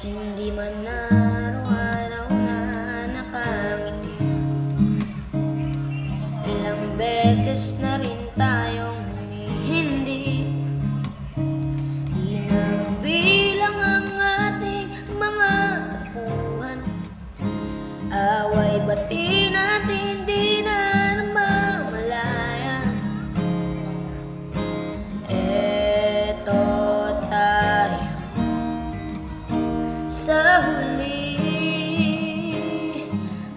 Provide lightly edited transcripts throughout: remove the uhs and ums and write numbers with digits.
Hindi man araw-araw na nakangiti. Ilang beses na rin tayong humihindi. Di na mabilang ang ating mga tampuhan. Away bati natin di na namamalayan. Eto tayo sa huli,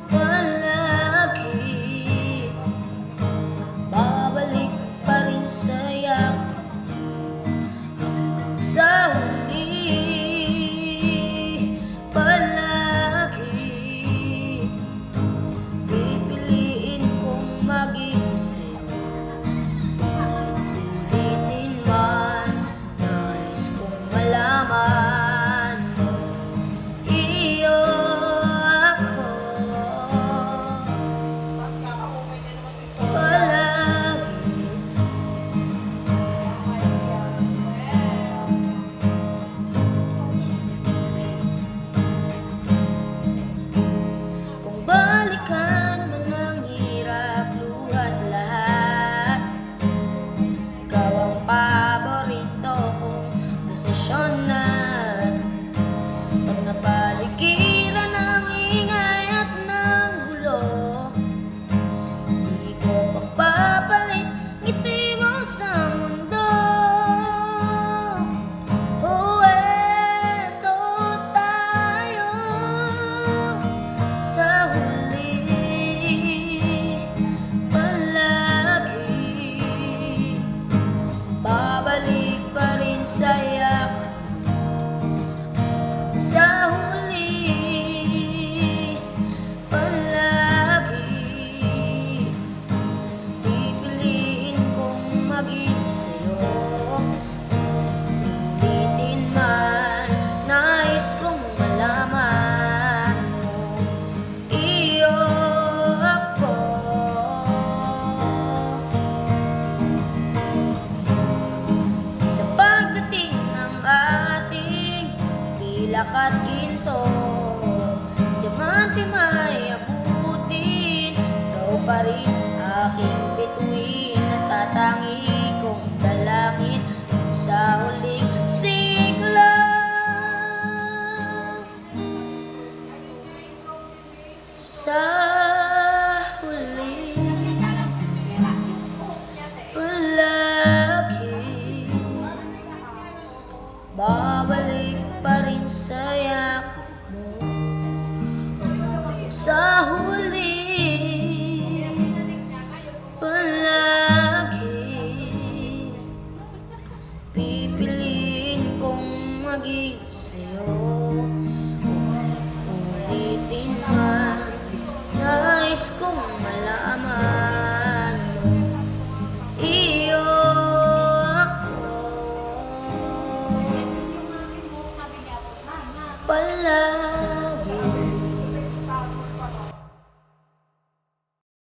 palagi babalik pa rin sa yakap. Hanggang sa huli, palagi pipiliin kong maging sa'yo. Ulitin man, nais kong malaman iyo ako palagi. Kung balikan man ang hirap, luhat lahat, ikaw ang paborito kong desisyon na. Pag napaligiran ng ingay at ng gulo, di ko pagpapalit ngiti mo sa mundo. Oh, eto tayo sa huli, palagi babalik pa rin sa yakap. Sa huli, palagi pipiliin kong maging sa'yo. Ulitin man, nais kong malaman mo iyo ako. Sa pagdating ng ating pilak at ginto, diamante may abutin, ikaw pa rin aking bituin at tatangi kong dalangin sa huling sigla. Sa huli, palagi babalik pa rin sa yakap mo. Sa